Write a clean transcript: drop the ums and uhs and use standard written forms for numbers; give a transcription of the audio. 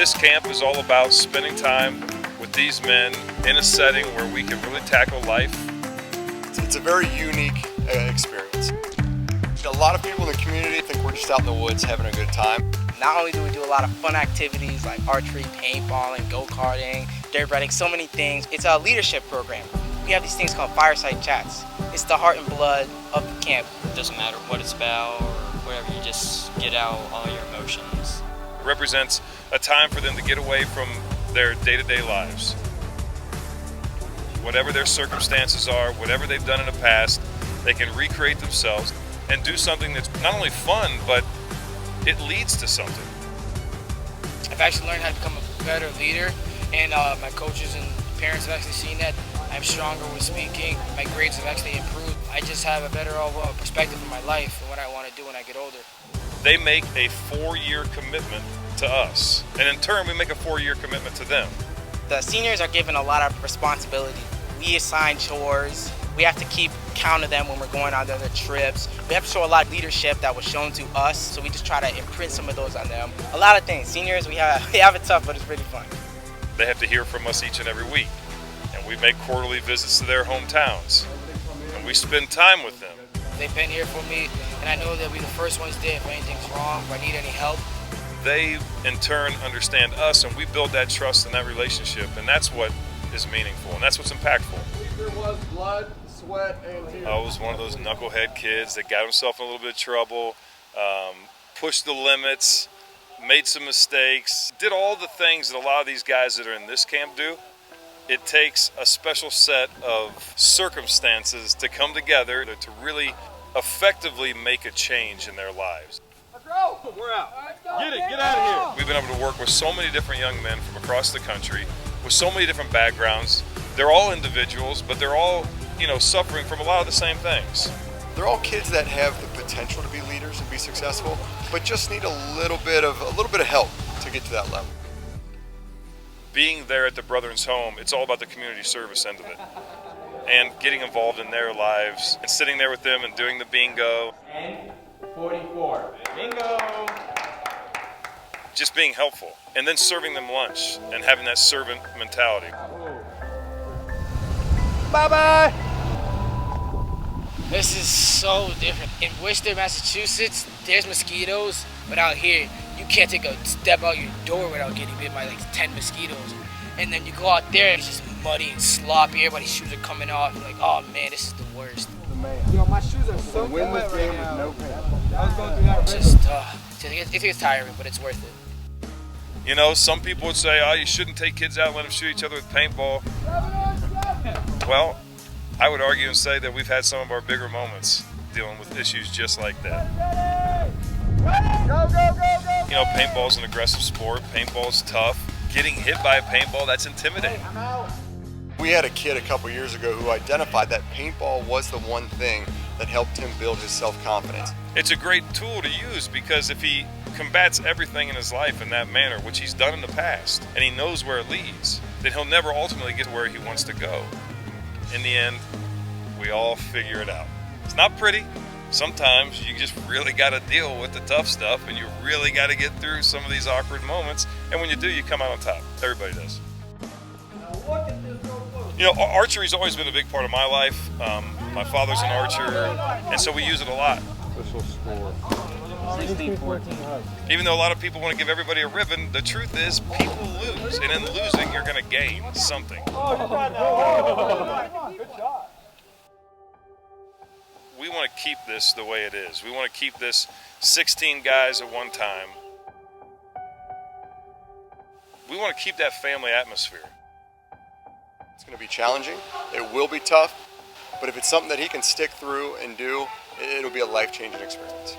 This camp is all about spending time with these men in a setting where we can really tackle life. It's a very unique experience. A lot of people in the community think we're just out in the woods having a good time. Not only do we do a lot of fun activities like archery, paintballing, go-karting, dirt riding, so many things. It's a leadership program. We have these things called fireside chats. It's the heart and blood of the camp. It doesn't matter what it's about or whatever, you just get out all your emotions. It represents a time for them to get away from their day-to-day lives. Whatever their circumstances are, whatever they've done in the past, they can recreate themselves and do something that's not only fun, but it leads to something. I've actually learned how to become a better leader, and my coaches and parents have actually seen that. I'm stronger with speaking. My grades have actually improved. I just have a better overall perspective of my life and what I want to do when I get older. They make a 4-year commitment to us, and in turn, we make a 4-year commitment to them. The seniors are given a lot of responsibility. We assign chores. We have to keep count of them when we're going on other trips. We have to show a lot of leadership that was shown to us, so we just try to imprint some of those on them. A lot of things. Seniors, we have it tough, but it's pretty fun. They have to hear from us each and every week, and we make quarterly visits to their hometowns, and we spend time with them. They've been here for me, and I know they'll be the first ones there if anything's wrong, if I need any help. They, in turn, understand us, and we build that trust and that relationship, and that's what is meaningful, and that's what's impactful. There was blood, sweat, and tears. I was one of those knucklehead kids that got himself in a little bit of trouble, pushed the limits, made some mistakes, did all the things that a lot of these guys that are in this camp do. It takes a special set of circumstances to come together to really effectively make a change in their lives. Let's go! We're out. Get it, get out of here. We've been able to work with so many different young men from across the country with so many different backgrounds. They're all individuals, but they're all, suffering from a lot of the same things. They're all kids that have the potential to be leaders and be successful, but just need a little bit of help to get to that level. Being there at the Brethren's home, it's all about the community service end of it. And getting involved in their lives and sitting there with them and doing the bingo. And 44. Bingo! Just being helpful. And then serving them lunch and having that servant mentality. Bye-bye! This is so different. In Worcester, Massachusetts, there's mosquitoes, but out here, you can't take a step out your door without getting bit by like 10 mosquitoes. And then you go out there, and it's just muddy and sloppy. Everybody's shoes are coming off. You're like, oh man, this is the worst. Yo, my shoes are so wet right now. No pants. I was going through that. It gets tiring, but it's worth it. Some people would say, you shouldn't take kids out and let them shoot each other with paintball. Well, I would argue and say that we've had some of our bigger moments dealing with issues just like that. Go, go, go, go! Paintball's an aggressive sport. Paintball's tough. Getting hit by a paintball, that's intimidating. We had a kid a couple years ago who identified that paintball was the one thing that helped him build his self-confidence. It's a great tool to use because if he combats everything in his life in that manner, which he's done in the past, and he knows where it leads, then he'll never ultimately get to where he wants to go. In the end, we all figure it out. It's not pretty. Sometimes you just really got to deal with the tough stuff, and you really got to get through some of these awkward moments, and when you do, you come out on top. Everybody does. Archery's always been a big part of my life. My father's an archer, and so we use it a lot. Official score. 16-14. Even though a lot of people want to give everybody a ribbon, the truth is people lose, and in losing, you're going to gain something. Good shot. We want to keep this the way it is. We want to keep this 16 guys at one time. We want to keep that family atmosphere. It's going to be challenging. It will be tough. But if it's something that he can stick through and do, it'll be a life-changing experience.